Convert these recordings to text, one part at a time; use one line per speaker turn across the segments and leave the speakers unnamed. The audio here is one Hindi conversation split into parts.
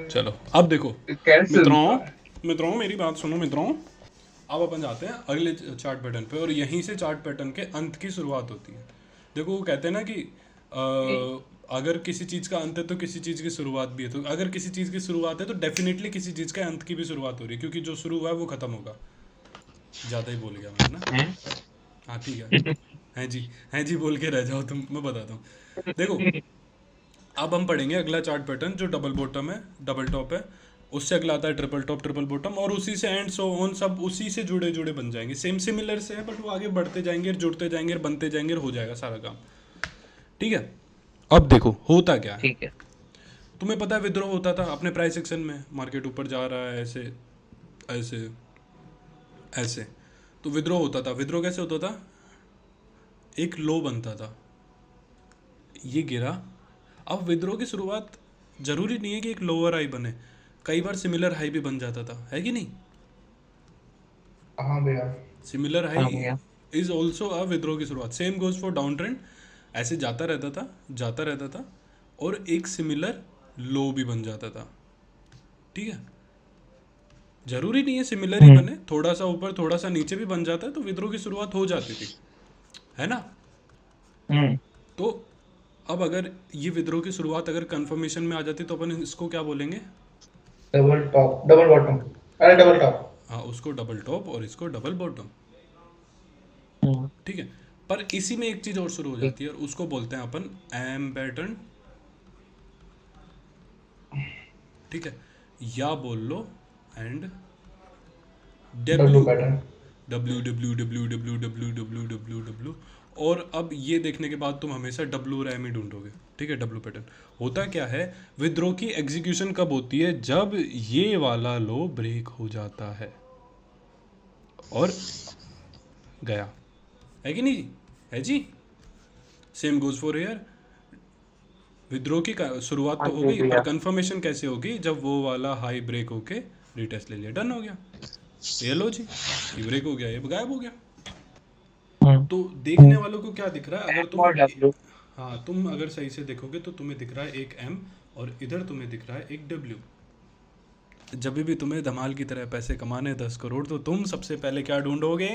चलो अब देखो
कैसे
मित्रों,
होता है?
मित्रों मेरी बात सुनो मित्रों। अब अपन जाते हैं अगले चार्ट पैटर्न पे और यहीं से चार्ट पैटर्न के अंत की शुरुआत होती है। देखो वो कहते हैं ना कि अगर किसी चीज़ का अंत है तो किसी चीज़ की शुरुआत भी है, तो अगर किसी चीज़ की शुरुआत है तो डेफिनेटली किसी चीज़ के अंत की भी शुरुआत हो रही है, क्योंकि जो शुरू हुआ है वो खत्म होगा। ज़्यादा ही बोल गया मैं, है ना?
हैं?
हाँ ठीक है जी, हैं जी बोल के रह जाओ तुम, मैं बताता हूँ। देखो अब हम पढ़ेंगे अगला चार्ट पैटर्न जो डबल बॉटम है, डबल टॉप है। उससे अगला आता है ट्रिपल टॉप, ट्रिपल बॉटम, और उसी से एंड सो ऑन, सब उसी से जुड़े जुड़े बन जाएंगे। सेम सिमिलर से है बट वो आगे बढ़ते जाएंगे, जुड़ते जाएंगे, बनते जाएंगे, हो जाएगा सारा काम। ठीक है। अब देखो होता क्या है।
ठीक है।
तुम्हें पता है विद्रोह होता था अपने प्राइस सेक्शन में, मार्केट ऊपर जा रहा है ऐसे ऐसे ऐसे, तो विद्रोह होता था। विद्रोह कैसे होता था? एक लो बनता था, ये गिरा। अब विद्रोह की शुरुआत जरूरी नहीं है कि एक लोअर हाई बने, कई बार सिमिलर हाई भी बन जाता था, है कि नहीं?
हाँ भैया।
सिमिलर हाई
हाँ भैया।
इज ऑल्सो अ विद्रोह की शुरुआत। Same goes for down trend, ऐसे जाता रहता था, जाता रहता था, और एक सिमिलर लो भी बन जाता था। ठीक है। जरूरी नहीं है सिमिलर ही
हम्म।
बने, थोड़ा सा ऊपर थोड़ा सा नीचे भी बन जाता है तो विद्रोह की शुरुआत हो जाती थी, है ना?
हम्म।
तो अब अगर ये विद्रोह की शुरुआत अगर कंफर्मेशन में आ जाती तो अपन इसको क्या बोलेंगे?
Double top, double bottom. अरे डबल टॉप।
हाँ, उसको डबल टॉप और इसको डबल बॉटम।
हम्म।
ठीक है। पर इसी में एक चीज और शुरू हो
ठीक।
जाती है और उसको बोलते हैं अपन एम पैटर्न। ठीक है। या बोल लो and
W
W
pattern.
W W W W W W W W. और अब ये देखने के बाद तुम हमेशा डब्ल्यू और एम ही ढूंढोगे। ठीक है। डब्ल्यू पैटर्न होता क्या है? विद्रोह की एग्जीक्यूशन कब होती है? जब ये वाला लो ब्रेक हो जाता है और गया, है कि नहीं? है जी। Same goes for here. विद्रोह की शुरुआत
हाँ
तो हो
जी
गई, पर
भैया।
कंफर्मेशन कैसे होगी? जब वो वाला हाई ब्रेक होके रिटेस्ट ले लिया, डन हो गया। ये लो जी, ये ब्रेक हो गया, ये गायब हो गया।
हम्म।
तो देखने वालों को क्या दिख रहा है? अगर
एम
तुम,
और डब्लू।
हाँ तुम अगर सही से देखोगे तो तुम्हें दिख रहा है एक एम और इधर तुम्हें दिख रहा है एक डब्ल्यू। जब भी तुम्हें धमाल की तरह पैसे कमाने 10 करोड़, तो तुम सबसे पहले क्या ढूंढोगे?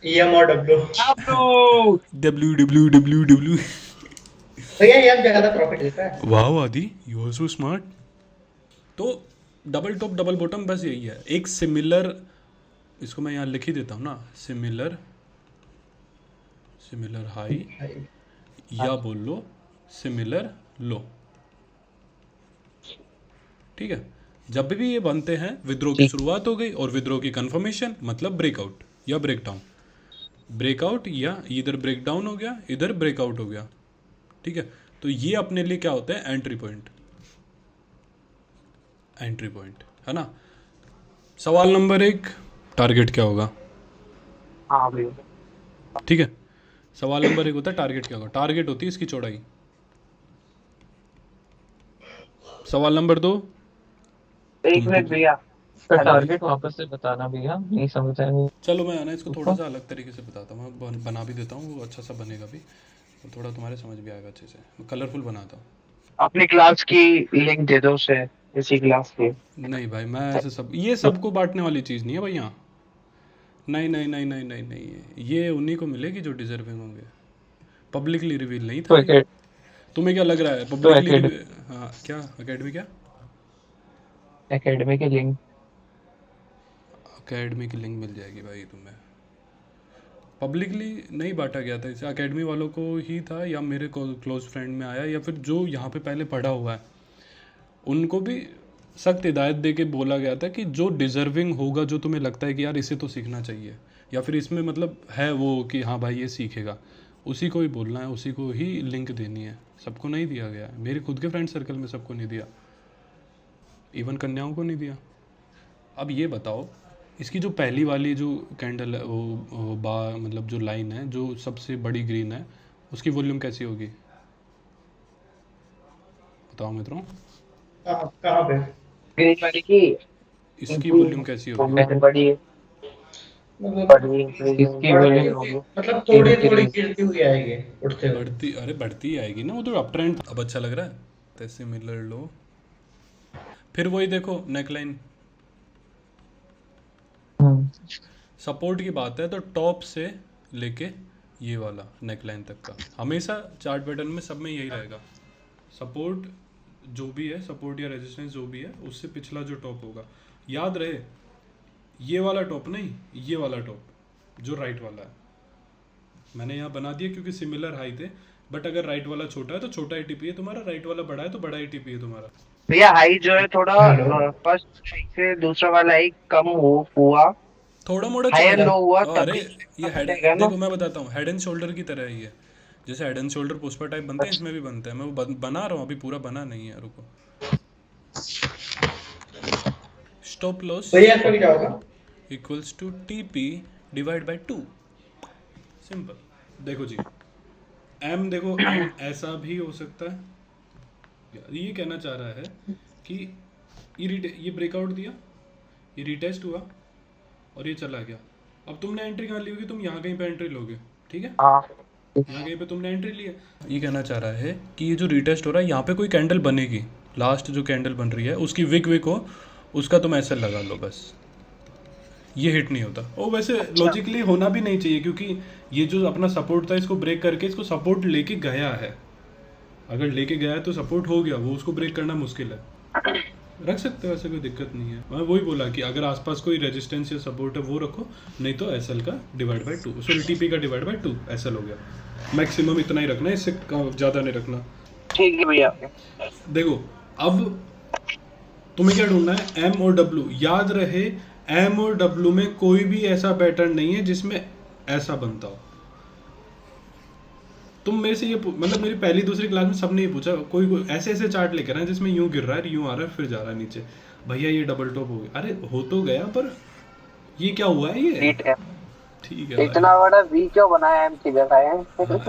एम और W. W.
W W W W.
भैया ये अब ज्यादा प्रॉफिट देता है।
वाह आदि, यू आर सो स्मार्ट। तो डबल टॉप डबल बॉटम बस यही है, एक सिमिलर, इसको मैं यहाँ लिख ही देता हूँ ना, सिमिलर, सिमिलर हाई, या
हाँ।
बोल लो सिमिलर लो। ठीक है। जब भी ये बनते हैं विद्रोह की
ठीक।
शुरुआत हो गई, और विद्रोह की कंफर्मेशन मतलब ब्रेकआउट या ब्रेकडाउन। ब्रेकआउट या इधर ब्रेकडाउन हो गया, इधर ब्रेकआउट हो गया। ठीक है। तो ये अपने लिए क्या होता है? Entry point. एंट्री पॉइंट, है ना? सवाल नंबर 1, टारगेट क्या होगा?
हाँ भैया।
ठीक है। सवाल नंबर 1 होता है टारगेट क्या होगा? टारगेट होती है इसकी चौड़ाई। सवाल नंबर 2,
एक
तुमको
मिनट भैया। तो
हाँ भाई,
टारगेट वापस से बताना भैया, नहीं समझ आया
चलो मैं ना इसको थोड़ा
मुझको।
सा अलग तरीके से बताता हूँ, मैं बना भी देता हूँ, वो अच्छा सा बनेगा भी, तो थोड़ा तुम्हारे समझ भी आएगा अच्छे से, मैं कलरफुल बनाता हूँ।
अपनी क्लास की लिंक दे दो उसे, इसी क्लास की।
नहीं भाई, मैं ऐसे सब, ये सबको बांटने वाली चीज़ नहीं है भाई यहाँ। नहीं नहीं नहीं नहीं नहीं नहीं, ये उन्हीं को मिलेगी जो डिजर्विंग होंगे। पब्लिकली रिवील नहीं था
तो
ये। तुम्हें क्या लग रहा है
तो
पब्लिकली रिवील? हाँ क्या अकेडमी क्या?
एकेडमी की लिंक।
अकेडमी की लिंक मिल जाएगी भाई तुम्हें। पब्लिकली नहीं बांटा गया था इसे, अकेडमी वालों को ही था, या मेरे क्लोज फ्रेंड में आया, या फिर जो यहाँ पे पहले पढ़ा हुआ है उनको भी सख्त हिदायत दे के बोला गया था कि जो डिज़र्विंग होगा, जो तुम्हें लगता है कि यार इसे तो सीखना चाहिए, या फिर इसमें मतलब है वो कि हाँ भाई ये सीखेगा, उसी को ही बोलना है, उसी को ही लिंक देनी है। सबको नहीं दिया गया है, मेरे खुद के फ्रेंड सर्कल में सबको नहीं दिया, इवन कन्याओं को नहीं दिया। अब ये बताओ, इसकी जो पहली वाली जो कैंडल है, वो मतलब जो लाइन है जो सबसे बड़ी ग्रीन है, उसकी वॉल्यूम कैसी होगी? बताओ मित्रों।
कहाँ कहाँ पे? ग्रीन वाली की
इसकी वॉल्यूम कैसी होगी?
इंक्रीज बड़ी है। मतलब बड़ी इंक्रीज इसकी वॉल्यूम होगी, मतलब थोड़ी थोड़ी इंक्रीज गिरती हुई आएगी, उठते हुए।
बढ़ती, अरे बढ़ती ही आएगी ना, वो तो अप ट्रेंड। अब अच्छा लग रहा है? तो सिमिलर लो, फिर वही देखो नेकलाइन, सपोर्ट की बात है तो टॉप से लेके ये वाला नेकलाइन तक का हमेशा चार्ट पैटर्न में सब में यही रहेगा। सपोर्ट जो भी है, सपोर्ट या रेजिस्टेंस जो भी है, उससे पिछला जो टॉप होगा, याद रहे ये वाला टॉप नहीं, ये वाला टॉप जो राइट वाला है। मैंने यहाँ बना दिया क्योंकि सिमिलर हाई थे, बट अगर राइट वाला छोटा है तो छोटा एटीपी है तुम्हारा, राइट वाला बड़ा है तो बड़ा एटीपी है तुम्हारा।
भैया हाई जो है थोड़ा
हेलो।
फर्स्ट हाई से दूसरा वाला हाई कम हुआ,
थोड़ा मोड़ा
हाई
चलेगा।
लो हुआ
अरे
तभी
ये हेड,
जाएगा ना।
देखो मैं बताता हूँ, हेड एंड शोल्डर की तरह ही है। जैसे head and shoulder Pushpa type बनते हैं, इसमें भी बनता है। मैं वो बना रहा हूँ, अभी पूरा बना नहीं है, रुको। स्टॉप लॉस
भैया इसका क्या होगा?
Equals to TP divide by 2, simple. देखो जी, एम देखो, एम ऐसा भी हो सकता है। ये कहना चाह रहा है कि ये ब्रेकआउट दिया, ये रिटेस्ट हुआ और ये चला गया। अब तुमने एंट्री कहाँ ली होगी? तुम यहाँ कहीं पे एंट्री लोगे, ठीक है?
हाँ
यहाँ कहीं पे तुमने एंट्री ली है। ये कहना चाह रहा है कि ये जो रिटेस्ट हो रहा है, यहाँ पे कोई कैंडल बनेगी, लास्ट जो कैंडल बन रही है उसकी विक हो, उसका तुम ऐसे लगा लो बस, ये हिट नहीं होता। और वैसे लॉजिकली होना भी नहीं चाहिए, क्योंकि ये जो अपना सपोर्ट था इसको ब्रेक करके इसको सपोर्ट लेके गया है। अगर लेके गया है तो सपोर्ट हो गया, वो उसको ब्रेक करना मुश्किल है। रख सकते हो, ऐसे कोई दिक्कत नहीं है। मैं वही बोला कि अगर आसपास कोई रेजिस्टेंस या सपोर्ट है वो रखो, नहीं तो एसएल का डिवाइड बाय 2, सॉरी टीपी का डिवाइड बाय 2 एसएल हो गया। मैक्सिमम इतना ही रखना है, इससे ज़्यादा नहीं रखना।
ठीक है भैया।
देखो अब तुम्हें क्या ढूंढना है, एम और डब्ल्यू। याद रहे एम और डब्ल्यू में कोई भी ऐसा पैटर्न नहीं है जिसमें ऐसा बनता हो। तुम मेरे से ये मतलब मेरी पहली दूसरी क्लास में सबने ये पूछा, कोई ऐसे ऐसे चार्ट लेकर आए जिसमें यूं गिर रहा है, यूं आ रहा है, फिर जा रहा है नीचे। भैया ये डबल टॉप हो गया। अरे हो तो गया, पर ये क्या हुआ है ये? ठीक है,
इतना बड़ा वी क्यों बनाया एम की जगह है?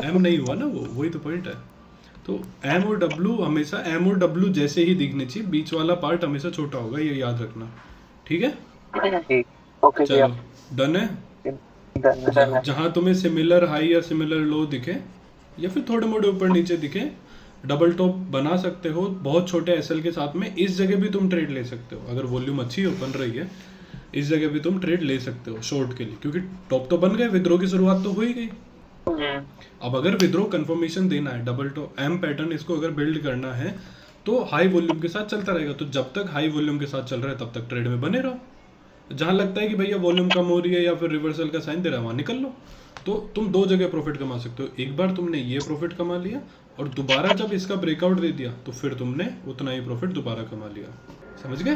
एम नहीं हुआ ना, वो वही तो पॉइंट है। तो एम और डब्ल्यू हमेशा एम और डब्ल्यू जैसे ही दिखने चाहिए, बीच वाला पार्ट हमेशा छोटा होगा, ये याद रखना, ठीक है?
ओके भैया,
चलो डन है।
डन है।
जहाँ तुम्हें सिमिलर हाई या सिमिलर लो दिखे, या फिर थोड़े मोड़े ऊपर नीचे दिखे, डबल टॉप बना सकते हो बहुत छोटे एसएल के साथ में। इस जगह भी तुम ट्रेड ले सकते हो, अगर वॉल्यूम अच्छी हो बन रही है, इस जगह भी तुम ट्रेड ले सकते हो शॉर्ट के लिए, क्योंकि टॉप तो बन गए, विद्रो की शुरुआत तो हो ही गई। अब अगर विद्रो कंफर्मेशन देना है, डबल टॉप एम पैटर्न इसको अगर बिल्ड करना है, तो हाई वॉल्यूम के साथ चलता रहेगा। तो जब तक हाई वॉल्यूम के साथ चल रहा है तब तक ट्रेड में बने रहो। जहाँ लगता है कि भैया वॉल्यूम कम हो रही है या फिर रिवर्सल का साइन दे रहा है, वहाँ निकल लो। तो तुम दो जगह प्रॉफिट कमा सकते हो। एक बार तुमने ये प्रॉफिट कमा लिया, और दोबारा जब इसका ब्रेकआउट दे दिया तो फिर तुमने उतना ही प्रॉफिट दोबारा कमा लिया। समझ गए?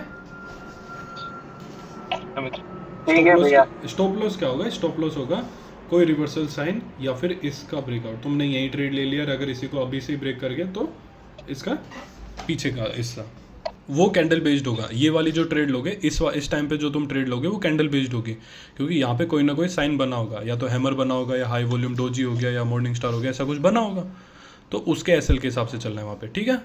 ठीक है भैया।
स्टॉप लॉस क्या होगा? स्टॉप लॉस होगा कोई रिवर्सल साइन या फिर इसका ब्रेकआउट। तुमने यही ट्रेड ले लिया, अगर इसी को अभी से ब्रेक कर गया तो इसका पीछे का हिस्सा वो कैंडल बेस्ड होगा। ये वाली जो ट्रेड लोगे इस टाइम पे जो तुम ट्रेड लोगे वो कैंडल बेस्ड होगी, क्योंकि यहाँ पे कोई ना कोई साइन बना होगा, या तो हैमर बना होगा, या हाई वॉल्यूम डोजी हो गया, या मॉर्निंग स्टार हो गया, ऐसा कुछ बना होगा। तो उसके एसएल के हिसाब से चलना है वहाँ पे, ठीक है?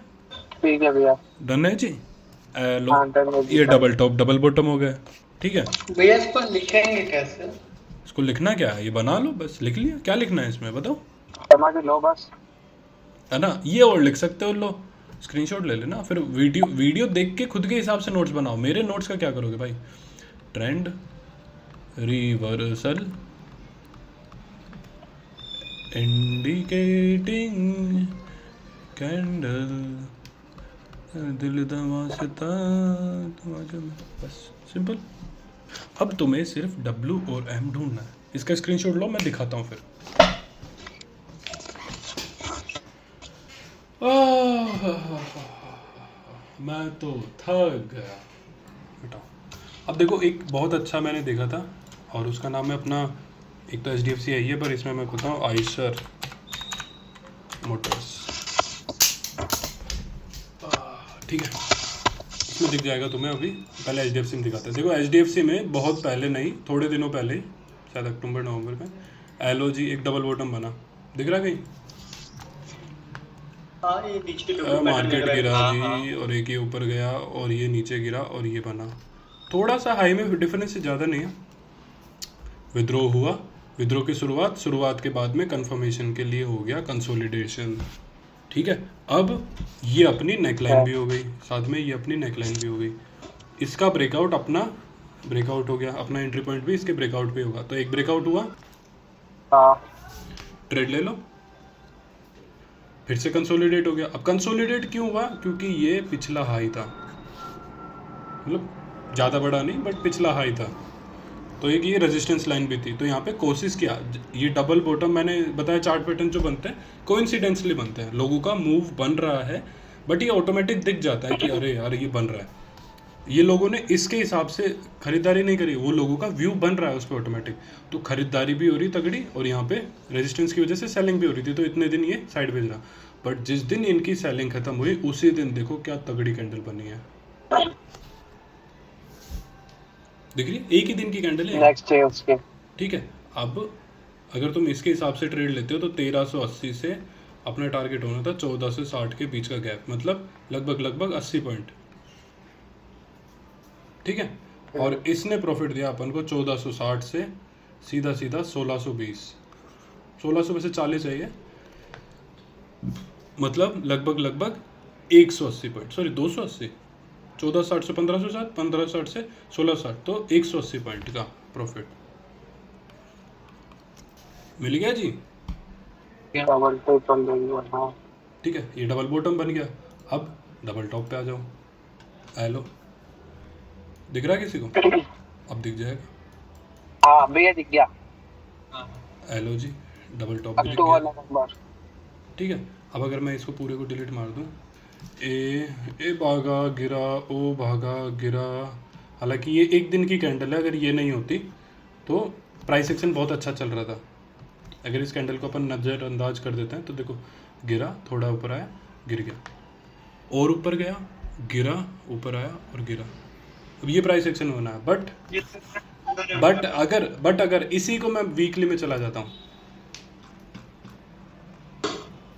ठीक है भैया,
डन है जी। लो
हाँ, डन है।
ये डबल टॉप डबल बॉटम हो गया, ठीक है?
भैया इसको लिखेंगे कैसे?
इसको लिखना क्या है, ये बना लो बस, लिख लिया। क्या लिखना है इसमें बताओ,
समझ लो बस,
है ना? ये और लिख सकते हो, लो स्क्रीनशॉट ले लेना, फिर वीडियो देख के खुद के हिसाब से नोट्स बनाओ। मेरे नोट्स का क्या करोगे भाई? ट्रेंड रिवर्सल इंडिकेटिंग कैंडल दिल दवासता, बस सिंपल। अब तुम्हें सिर्फ W और M ढूंढना है। इसका स्क्रीनशॉट लो, मैं दिखाता हूँ फिर। मैं तो थक गया। हटाओ। अब देखो, एक बहुत अच्छा मैंने देखा था, और उसका नाम है अपना, एक तो HDFC है ये, पर इसमें मैं कहता हूँ आइशर मोटर्स, ठीक है? इसमें दिख जाएगा तुम्हें। अभी पहले HDFC में दिखाता है। देखो HDFC में बहुत पहले नहीं, थोड़े दिनों पहले ही, शायद अक्टूबर नवंबर में, LOG एक डबल बॉटम बना, दिख रहा कहीं? मार्केट गिरा जी, और एक ये ऊपर गया और ये नीचे गिरा और ये बना। थोड़ा सा हाई में डिफरेंस से ज़्यादा नहीं है। विद्रो हुआ, विद्रो की शुरुआत के बाद में कंफर्मेशन के लिए हो गया कंसोलिडेशन, ठीक है। अब ये अपनी नेकलाइन भी हो गई, साथ में ये अपनी नेकलाइन भी हो गई। इसका ब्रेकआउट अपना ब्रेकआउट हो गया, अपना एंट्री पॉइंट भी इसके ब्रेकआउट पे होगा। तो एक ब्रेकआउट हुआ,
हाँ
ट्रेड ले लो, फिर से कंसोलिडेट हो गया। अब कंसोलिडेट क्यों हुआ? क्योंकि ये पिछला हाई था, मतलब ज़्यादा बड़ा नहीं बट पिछला हाई था, तो एक ये रेजिस्टेंस लाइन भी थी। तो यहाँ पे कोशिश किया, ये डबल बॉटम मैंने बताया चार्ट पैटर्न जो बनते हैं कोइंसिडेंसली बनते हैं, लोगों का मूव बन रहा है बट ये ऑटोमेटिक दिख जाता है कि अरे यार ये बन रहा है। ये लोगों ने इसके हिसाब से खरीदारी नहीं करी, वो लोगों का व्यू बन रहा है उस पर ऑटोमेटिक, तो खरीदारी भी हो रही तगड़ी और यहाँ पे रेजिस्टेंस की वजह से सेलिंग भी हो रही थी, तो इतने दिन ये साइड भेज रहा। बट जिस दिन इनकी सेलिंग खत्म हुई उसी दिन देखो क्या तगड़ी कैंडल बनी है, दिख रही है? एक ही दिन की कैंडल है,
नेक्स्ट है उसके।
ठीक है। अब अगर तुम इसके हिसाब से ट्रेड लेते हो तो 1380 से अपना टारगेट होना था 14 से 60 के बीच का गैप, मतलब लगभग 80 पॉइंट, ठीक है। और इसने प्रॉफिट दिया अपन को 1460 से सीधा 1620, 1600 में से 40 है ये, मतलब लगभग 180 पॉइंट, सॉरी 280, 1460 से 1560, 1560 से 1660, तो 180 पॉइंट का प्रॉफिट मिल गया जी।
डबल ट्रिपल लेंगे, हाँ
ठीक है, ये डबल बॉटम बन गया। अब डबल टॉप पे आ जाओ, हेलो दिख रहा है किसी को? अब दिख जाएगा,
हाँ भैया दिख गया।
हेलो जी, डबल टॉप
अब
भी दिख
तो
गया,
वाला नंबर।
ठीक है। अब अगर मैं इसको पूरे को डिलीट मार दूं, ए भागा गिरा, ओ भागा गिरा, हालांकि ये एक दिन की कैंडल है, अगर ये नहीं होती तो प्राइस एक्शन बहुत अच्छा चल रहा था। अगर इस कैंडल को अपन नज़रअंदाज कर देते हैं तो देखो, गिरा, थोड़ा ऊपर आया, गिर गया, और ऊपर गया, गिरा, ऊपर आया और गिरा। अब ये प्राइस एक्शन होना है, बट अगर इसी को मैं वीकली में चला जाता हूँ,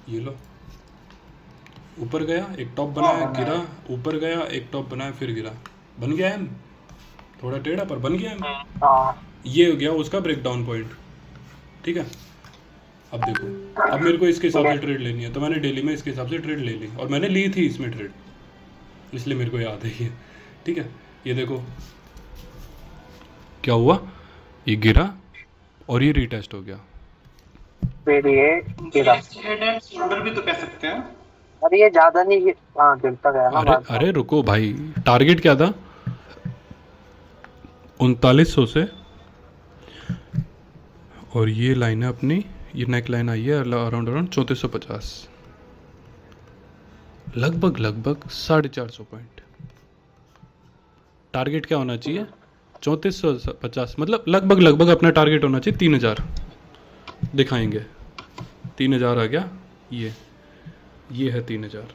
ये लो, ऊपर गया, एक टॉप बनाया, गिरा, ऊपर गया, एक टॉप बनाया, फिर गिरा, बन गया है, थोड़ा टेढ़ा पर बन गया है।
हाँ
ये हो गया उसका ब्रेक डाउन पॉइंट, ठीक है। अब देखो, अब मेरे को इसके हिसाब से ट्रेड लेनी है, तो मैंने डेली में इसके हिसाब से ट्रेड ले ली, और मैंने ली थी इसमें ट्रेड, इसलिए मेरे को याद है ये, ठीक है। ये देखो क्या हुआ, ये गिरा और ये रीटेस्ट हो गया।
फिर ये गिरा।
हेड एंड शोल्डर भी तो कह सकते हैं।
अरे ये ज्यादा नहीं हाँ गिरता गया ना
अरे
बाद में।
अरे रुको भाई, टारगेट क्या था? 3900 से, और ये लाइन है अपनी, ये नेक लाइन आई है अराउंड 3450, लगभग 450 पॉइंट। टारगेट क्या होना चाहिए? 3450, मतलब लगभग अपना टारगेट होना चाहिए 3000, दिखाएंगे 3000 आ गया, ये है 3000,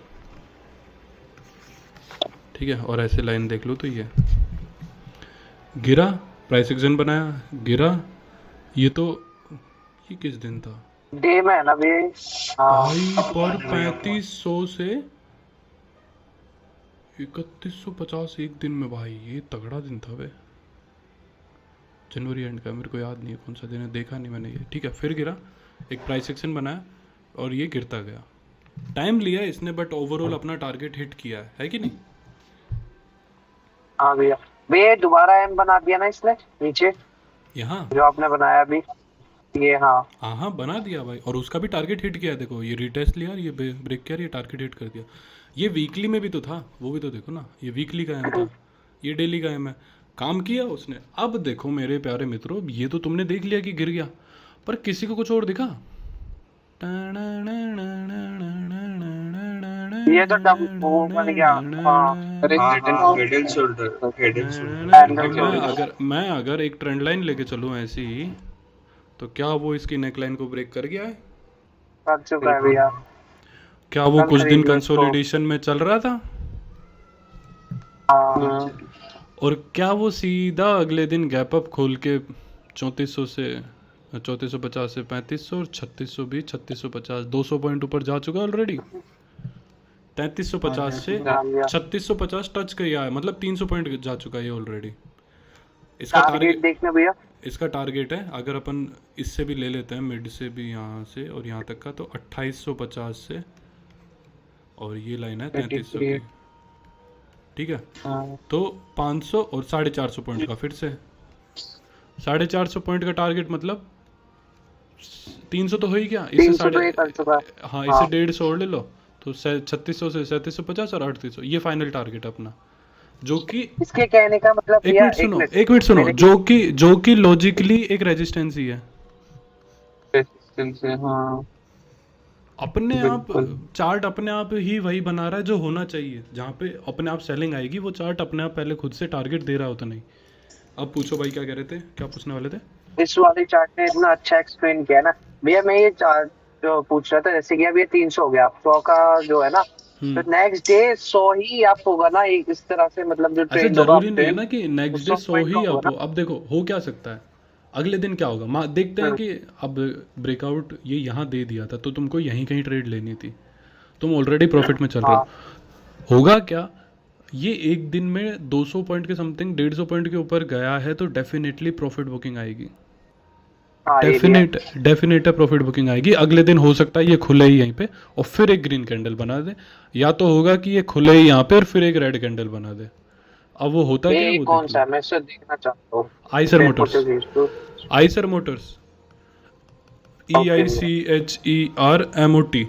ठीक है। और ऐसे लाइन देख लो तो ये गिरा, प्राइस एक्शन बनाया, गिरा, ये तो ये किस दिन था
डे में है ना भी। हाँ
भाई? पर 3500 से 3150 एक दिन में भाई, ये तगड़ा दिन था वे, जनवरी एंड का, मेरे को याद नहीं है कौन सा दिन है, देखा नहीं मैंने ये, ठीक है। फिर गिरा, एक प्राइस सेक्शन बनाया और ये गिरता गया, टाइम लिया इसने बट ओवरऑल अपना टारगेट हिट किया है कि नहीं?
हाँ भैया, भैया दोबारा एम बना दिया ना इसने नीचे
यहाँ
जो आपने बनाया अभी ये। हाँ
हाँ बना दिया भाई, और उसका भी टारगेट हिट किया है, देखो ये रीटेस्ट लिया, ये ब्रेक किया, ये टारगेट हिट कर दिया। ये वीकली में भी तो था, वो भी तो देखो ना, ये वीकली का एम था, ये डेली का एम है, काम किया उसने। अब देखो मेरे प्यारे मित्रों, ये तो तुमने देख लिया कि गिर गया, पर किसी को कुछ और दिखा?
ये तो वो बन गया। हाँ
अरे हेड एंड शोल्डर
मैं अगर एक ट्रेंड लाइन लेके चलूँ ऐसी, तो क्या वो इसकी नेकलाइन को ब्रेक कर गया है?
कर चुका है भैया।
क्या वो कुछ दिन कंसोलिडेशन में चल रहा था?
हाँ
और क्या वो सीधा अगले दिन गैप अप खोल के 3400 से 3450 से 3500 और 3620, 3650, 200 पॉइंट ऊपर जा चुका है ऑलरेडी। 3350 से 3650 टच किया है, मतलब 300 पॉइंट जा चुका है ये ऑलरेडी। इसका टारगेट
देखना भैया,
इसका टारगेट है, अगर अपन इससे भी ले लेते हैं, मिड से भी यहाँ से और यहाँ तक का, तो 2850 से और ये लाइन है 3300 की,
33।
ठीक है।
हाँ
तो 500 और 450 पॉइंट का फिर से 450 पॉइंट का टारगेट, मतलब 300 तो हो ही गया, इससे
300 तो ये कर चुका।
हाँ इससे 150 और ले लो, तो 3600 से 3750 और 3800, ये फाइनल टारगेट अपना, जो कि
इसके कहने का मतलब
एक
भैया
मिनट सुनो, जो कि लॉजिकली एक रेजिस्टेंस ही है
से। हाँ
अपने आप।
बिल्कुल।
चार्ट अपने आप ही वही बना रहा है जो होना चाहिए, जहाँ पे अपने आप सेलिंग आएगी वो चार्ट अपने आप पहले खुद से टारगेट दे रहा होता नहीं। अब पूछो भाई क्या कह रहे थे, क्या पूछने वाले थे?
इस वाले चार्ट ने इतना अच्छा एक्सप्लेन किया ना भैया। मैं ये चार्ट जो पूछ रहा था, जैसे कि अब ये 300 हो गया, 100 का जो है ना, तो नेक्स्ट डे 100 ही आप होगा ना, इस तरह से मतलब जो
ऐसे
ट्रेंड होगा
जरूरी नहीं है
ट्रेंड
ना कि नेक्स्ट डे
100
100
पॉइंट का
ही
होगा
आप हो। अब देखो हो क्या सकता है, अगले दिन क्या होगा, देखते हैं कि अब ब्रेकआउट ये यहाँ दे दिया था तो तुमको यहीं कहीं ट्रेड लेनी थी, तुम ऑलरेडी प्रॉफिट में चल रहे हो, होगा क्या, ये एक दिन में 200 पॉइंट के समथिंग 150 पॉइंट के ऊपर गया है तो डेफिनेटली प्रॉफिट बुकिंग आएगी, डेफिनेट है प्रॉफिट बुकिंग आएगी। अगले दिन हो सकता है ये खुले ही यहीं पे और फिर एक ग्रीन कैंडल बना दे, या तो होगा कि ये खुले ही यहाँ पे और फिर एक रेड कैंडल बना दे। अब वो होता क्या है, वो
कौन सा मैं इसे देखना चाहता हूँ।
आइसर मोटर्स EICHERMOT,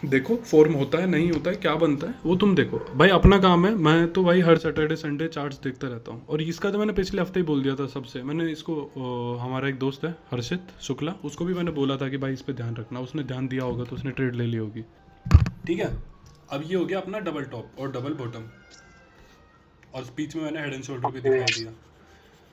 देखो फॉर्म होता है नहीं होता है क्या बनता है वो तुम देखो भाई, अपना काम है। मैं तो भाई हर सैटरडे संडे चार्ट्स देखता रहता हूँ, और इसका तो मैंने पिछले हफ्ते ही बोल दिया था सबसे। मैंने इसको हमारा एक दोस्त है हर्षित शुक्ला, उसको भी मैंने बोला था कि भाई इस पे ध्यान रखना, उसने ध्यान दिया होगा तो उसने ट्रेड ले ली होगी, ठीक है। अब ये हो गया अपना डबल टॉप और डबल बॉटम, और स्पीच में मैंने हेड एंड शोल्डर भी दिखा दिया।